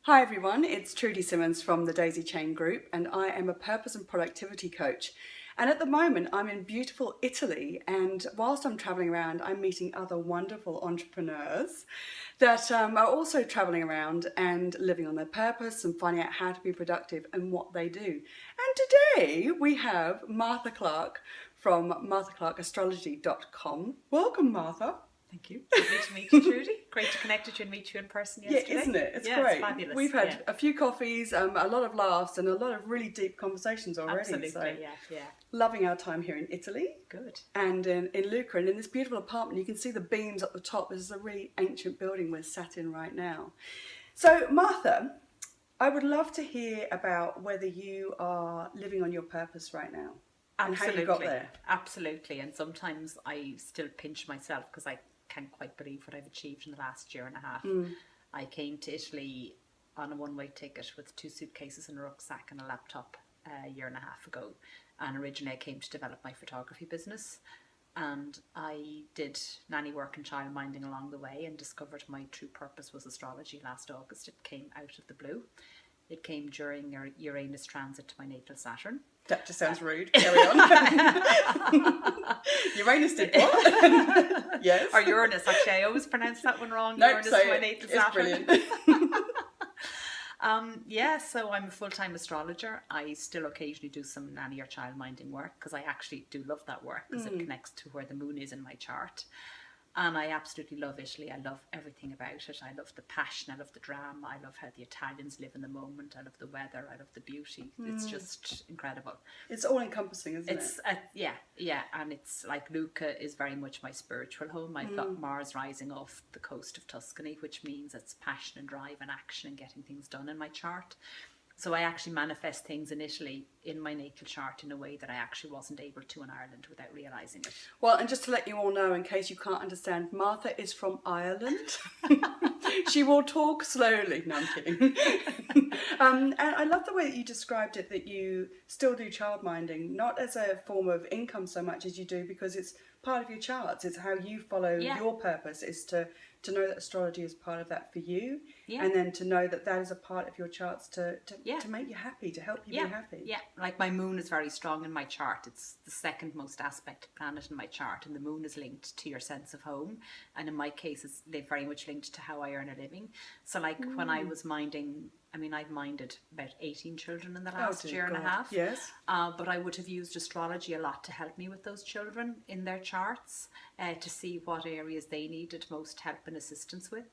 Hi everyone, it's Trudy Simmons from the Daisy Chain Group, and I am a purpose and productivity coach. And at the moment I'm in beautiful Italy, and whilst I'm travelling around I'm meeting other wonderful entrepreneurs that are also travelling around and living on their purpose and finding out how to be productive and what they do. And today we have Martha Clarke from marthaclarkeastrology.com. Welcome, Martha. Thank you. Lovely to meet you, Trudy. Great to connect with you and meet you in person yesterday. Yeah, isn't it? It's great. It's fabulous. We've had a few coffees, a lot of laughs, and a lot of really deep conversations already. Absolutely, so yeah. Loving our time here in Italy. Good. And in Lucca, and in this beautiful apartment, you can see the beams up the top. This is a really ancient building we're sat in right now. So, Martha, I would love to hear about whether you are living on your purpose right now. Absolutely. And how you got there. Absolutely. And sometimes I still pinch myself because I can't quite believe what I've achieved in the last year and a half. I came to Italy on a one-way ticket with 2 suitcases and a rucksack and a laptop a year and a half ago. And originally I came to develop my photography business. And I did nanny work and childminding along the way and discovered my true purpose was astrology last August. It came out of the blue. It came during Uranus transit to my natal Saturn. That just sounds rude. Carry on. Uranus did what? Yes. Or Uranus, actually. I always pronounce that one wrong. Nope, Uranus to my natal Saturn. It's brilliant. So I'm a full-time astrologer. I still occasionally do some nanny or childminding work because I actually do love that work because it connects to where the moon is in my chart. And I absolutely love Italy. I love everything about it. I love the passion. I love the drama. I love how the Italians live in the moment. I love the weather. I love the beauty. It's just incredible. It's all encompassing, isn't it? Yeah. And it's like Lucca is very much my spiritual home. I've got Mars rising off the coast of Tuscany, which means it's passion and drive and action and getting things done in my chart. So I actually manifest things in Italy in my natal chart in a way that I actually wasn't able to in Ireland without realising it. Well, and just to let you all know, in case you can't understand, Martha is from Ireland. She will talk slowly. No, I'm kidding. And I love the way that you described it, that you still do childminding, not as a form of income so much as you do because it's part of your charts. It's how you follow your purpose, is to know that astrology is part of that for you, and then to know that that is a part of your charts to make you happy, to help you be happy. Yeah, like my moon is very strong in my chart. It's the second most aspect planet in my chart, and the moon is linked to your sense of home. And in my case, it's very much linked to how I earn a living. So like when I was minding, I've minded about 18 children in the last year and a half. Yes. But I would have used astrology a lot to help me with those children in their charts, to see what areas they needed most help and assistance with.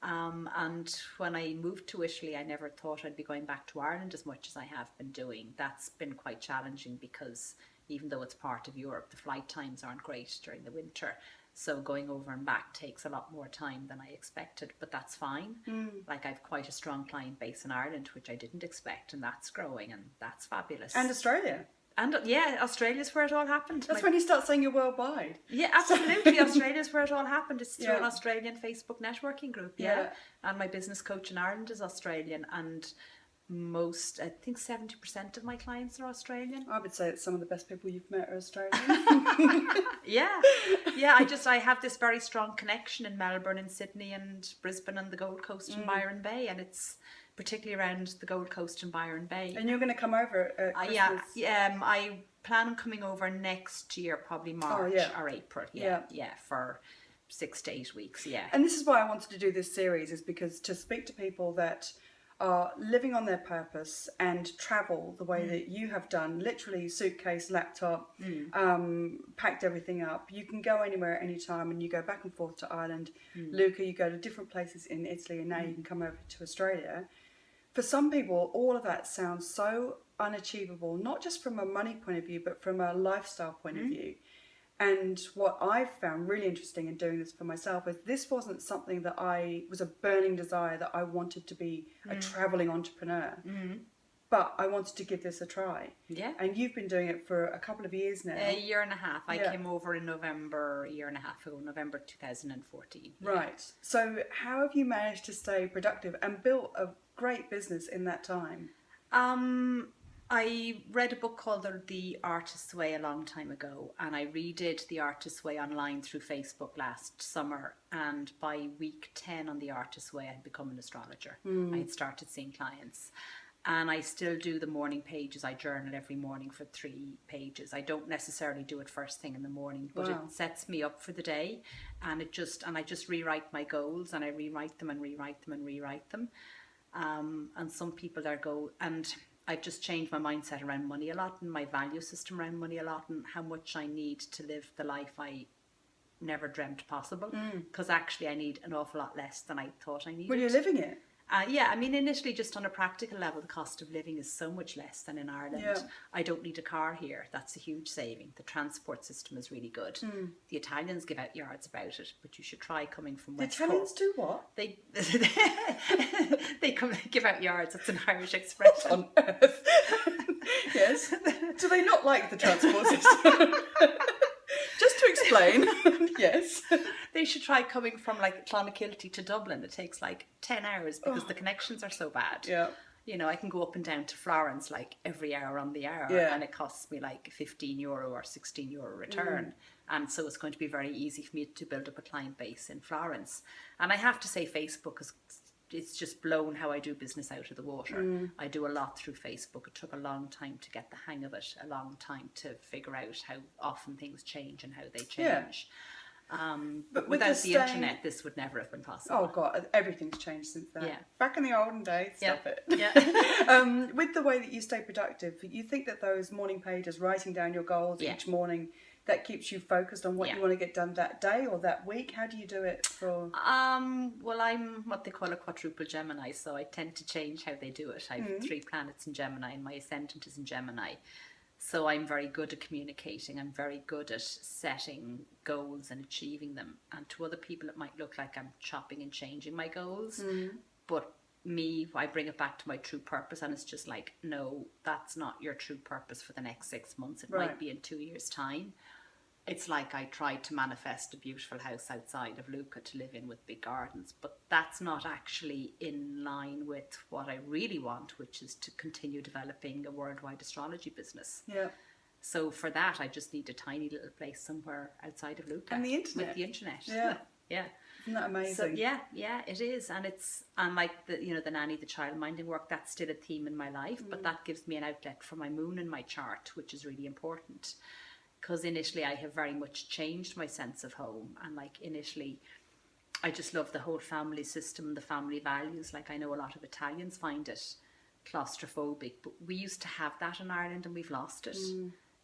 And when I moved to Italy, I never thought I'd be going back to Ireland as much as I have been doing. That's been quite challenging because even though it's part of Europe, the flight times aren't great during the winter. So going over and back takes a lot more time than I expected, but that's fine. Like I've quite a strong client base in Ireland, which I didn't expect, and that's growing, and that's fabulous. And Australia. And Australia's where it all happened. That's when you start saying you're worldwide. Yeah, absolutely. Australia's where it all happened. It's through an Australian Facebook networking group. Yeah. And my business coach in Ireland is Australian, and I think 70% of my clients are Australian. I would say that some of the best people you've met are Australian. I have this very strong connection in Melbourne and Sydney and Brisbane and the Gold Coast and Byron Bay, and it's particularly around the Gold Coast and Byron Bay. And you're going to come over at Christmas? I plan on coming over next year, probably March or April. For 6 to 8 weeks. And this is why I wanted to do this series, is because to speak to people that are living on their purpose and travel the way that you have done, literally suitcase, laptop, packed everything up. You can go anywhere at any time, and you go back and forth to Ireland. Lucca, you go to different places in Italy, and now you can come over to Australia. For some people, all of that sounds so unachievable, not just from a money point of view, but from a lifestyle point of view. And what I've found really interesting in doing this for myself is this wasn't something that was a burning desire that I wanted to be a travelling entrepreneur. But I wanted to give this a try. Yeah. And you've been doing it for a couple of years now. A year and a half. I came over in November, a year and a half ago, November 2014. Right. So how have you managed to stay productive and build a great business in that time? I read a book called The Artist's Way a long time ago, and I redid The Artist's Way online through Facebook last summer, and by week 10 on The Artist's Way I had become an astrologer. I had started seeing clients, and I still do the morning pages. I journal every morning for 3 pages. I don't necessarily do it first thing in the morning, but Wow. it sets me up for the day, and I just rewrite my goals, and I rewrite them and rewrite them and rewrite them. And some people there go, and I've just changed my mindset around money a lot, and my value system around money a lot, and how much I need to live the life I never dreamt possible. Because actually I need an awful lot less than I thought I needed. Well, you're living it. Yeah, I mean, initially, just on a practical level, the cost of living is so much less than in Ireland. Yeah. I don't need a car here. That's a huge saving. The transport system is really good. The Italians give out yards about it, but you should try coming from The West Italians Cork. do what? They give out yards. That's an Irish expression. On earth. Yes. Do they not like the transport system? Just to explain. Yes. They should try coming from like Clonakilty to Dublin. It takes like 10 hours because the connections are so bad. Yeah. You know, I can go up and down to Florence like every hour on the hour, Yeah. and it costs me like €15 or €16 return. And so it's going to be very easy for me to build up a client base in Florence. And I have to say Facebook it's just blown how I do business out of the water. I do a lot through Facebook. It took a long time to get the hang of it, a long time to figure out how often things change and how they change. But with without the the internet, this would never have been possible. Oh God, everything's changed since then. Yeah. Back in the olden days, stop it. Yeah. With the way that you stay productive, you think that those morning pages, writing down your goals each morning, that keeps you focused on what you want to get done that day or that week? How do you do it for? Well, I'm what they call a quadruple Gemini, so I tend to change how they do it. I have 3 planets in Gemini, and my ascendant is in Gemini. So I'm very good at communicating. I'm very good at setting goals and achieving them. And to other people, it might look like I'm chopping and changing my goals. But me, I bring it back to my true purpose, and it's just like, no, that's not your true purpose for the next 6 months. It might be in 2 years' time. It's like I tried to manifest a beautiful house outside of Lucca to live in with big gardens, but that's not actually in line with what I really want, which is to continue developing a worldwide astrology business. Yeah. So for that, I just need a tiny little place somewhere outside of Lucca. And the internet. With the internet. Yeah. Yeah. Isn't that amazing? So yeah, it is, and like the nanny, the child minding work, that's still a theme in my life, but that gives me an outlet for my moon in my chart, which is really important. Because initially I have very much changed my sense of home, and like initially I just love the whole family system, the family values. Like I know a lot of Italians find it claustrophobic, but we used to have that in Ireland and we've lost it.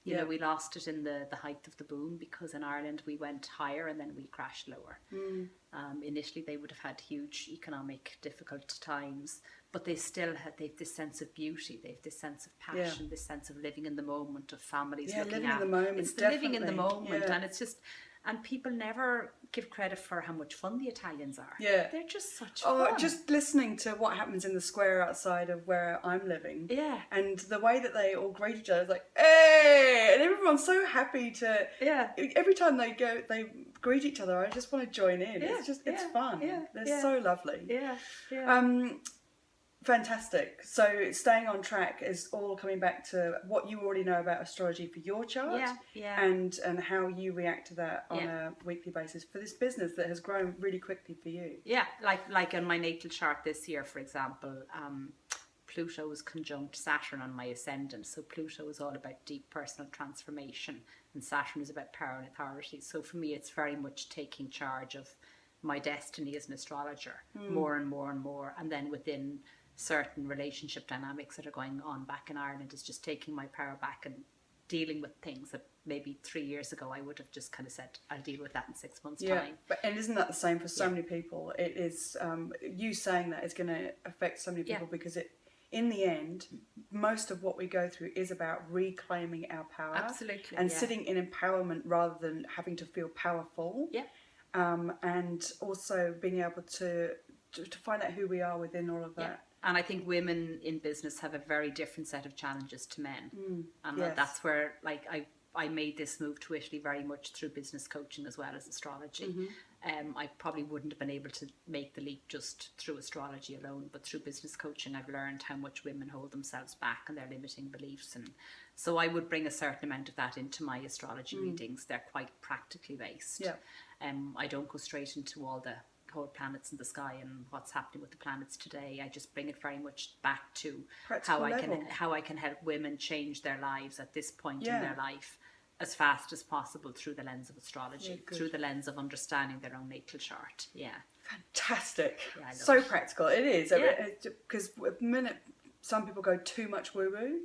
You know, we lost it in the height of the boom, because in Ireland we went higher and then we crashed lower. Initially they would have had huge economic difficult times, but they've this sense of beauty, they've this sense of passion, this sense of living in the moment, of families looking living at in the moment. it's the living in the Definitely. moment, Yeah. and it's just, and people never give credit for how much fun the Italians are. Yeah. They're just such Oh, fun. just listening to what happens in the square outside of where I'm living. Yeah. And the way that they all greet each other is like, hey! And everyone's so happy to... Yeah. Every time they greet each other, I just want to join in. Yeah, It's fun. yeah, They're yeah. so lovely. Yeah. Fantastic. So staying on track is all coming back to what you already know about astrology for your chart, and how you react to that on a weekly basis for this business that has grown really quickly for you. Yeah, like on my natal chart this year, for example, Pluto was conjunct Saturn on my ascendant. So Pluto is all about deep personal transformation, and Saturn is about power and authority. So for me, it's very much taking charge of my destiny as an astrologer, more and more and more, and then within certain relationship dynamics that are going on back in Ireland, is just taking my power back and dealing with things that maybe 3 years ago I would have just kind of said, I'll deal with that in 6 months' time. And isn't that the same for so many people? It is, you saying that is going to affect so many people, because in the end, most of what we go through is about reclaiming our power. Absolutely. And sitting in empowerment rather than having to feel powerful. Yeah. And also being able to find out who we are within all of that. Yeah. And I think women in business have a very different set of challenges to men. And yes. that's where, like, I made this move to Italy very much through business coaching as well as astrology. I probably wouldn't have been able to make the leap just through astrology alone, but through business coaching I've learned how much women hold themselves back and their limiting beliefs, and so I would bring a certain amount of that into my astrology readings. They're quite practically based. I don't go straight into all the whole planets in the sky and what's happening with the planets today. I just bring it very much back to how I can help women change their lives at this point in their life as fast as possible through the lens of astrology, through the lens of understanding their own natal chart. Fantastic. So practical. It is. Because the minute some people go too much woo-woo,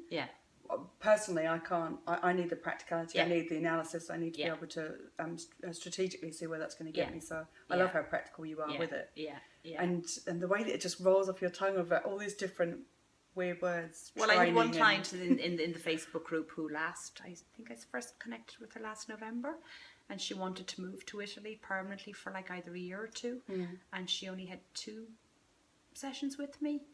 personally I can't. I need the practicality. I need the analysis. I need to be able to strategically see where that's going to get me. So I love how practical you are with it. And the way that it just rolls off your tongue of all these different weird words. Well, I had one client in the Facebook group who I think I first connected with her last November, and she wanted to move to Italy permanently for like either a year or two, and she only had 2 sessions with me.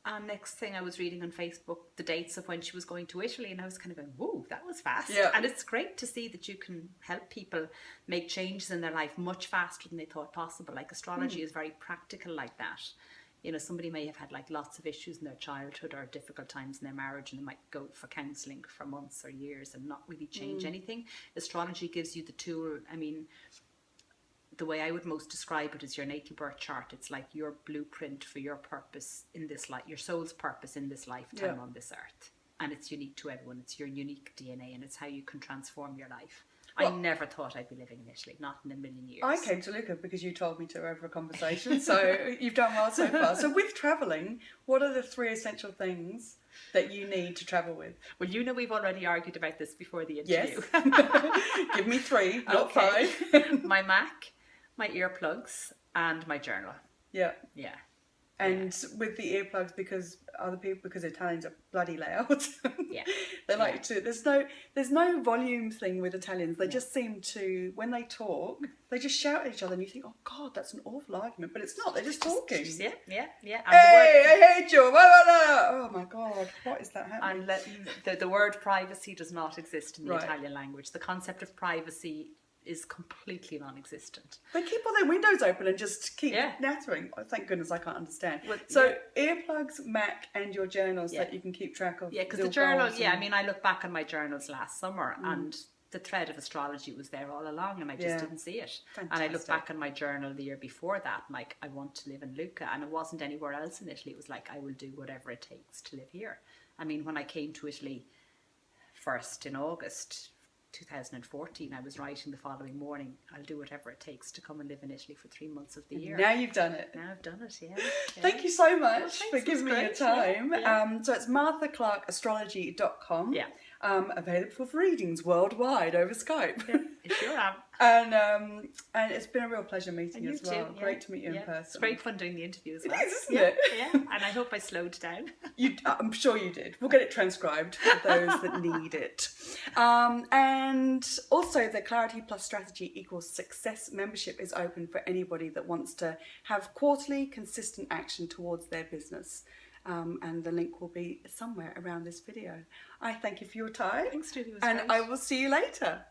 And next thing I was reading on Facebook the dates of when she was going to Italy, and I was kind of going, whoa, that was fast. And it's great to see that you can help people make changes in their life much faster than they thought possible. Like astrology is very practical like that. You know, somebody may have had like lots of issues in their childhood or difficult times in their marriage, and they might go for counselling for months or years and not really change anything. Astrology gives you the tool. I mean, the way I would most describe it is your natal birth chart. It's like your blueprint for your purpose in this life, your soul's purpose in this lifetime on this earth. And it's unique to everyone. It's your unique DNA, and it's how you can transform your life. Well, I never thought I'd be living in Italy, not in a million years. I came to Luca because you told me to over a conversation, so you've done well so far. So with travelling, what are the 3 essential things that you need to travel with? Well, you know we've already argued about this before the interview. Yes. Give me 3, not 5. My Mac, my earplugs, and my journal. Yeah. And with the earplugs, because Italians are bloody loud. They like to. There's no volume thing with Italians. They just seem to, when they talk, they just shout at each other, and you think, oh God, that's an awful argument, but it's not. They're just talking. Yeah. And hey, I hate you. Oh my God, what is that happening? And the word privacy does not exist in the Italian language. The concept of privacy is completely non-existent. They keep all their windows open and just keep nattering. Oh, thank goodness I can't understand. So earplugs, Mac, and your journals that you can keep track of. Yeah, because the journal, I mean, I look back on my journals last summer and the thread of astrology was there all along, and I just didn't see it. Fantastic. And I look back on my journal the year before that, and like, I want to live in Lucca, and it wasn't anywhere else in Italy. It was like, I will do whatever it takes to live here. I mean, when I came to Italy first in August 2014, I was writing the following morning, I'll do whatever it takes to come and live in Italy for 3 months of the year. Now you've done it. Now I've done it, Thank you so much for giving me your time. So it's marthaclarkeastrology.com. Available for readings worldwide over Skype. You sure am. And it's been a real pleasure meeting you as well. Too, Great to meet you in person. It's great fun doing the interview as well. It is, isn't it? And I hope I slowed down. I'm sure you did. We'll get it transcribed for those that need it. And also the Clarity Plus Strategy Equals Success membership is open for anybody that wants to have quarterly consistent action towards their business. And the link will be somewhere around this video. I thank you for your time. Thanks, Judy. And I will see you later.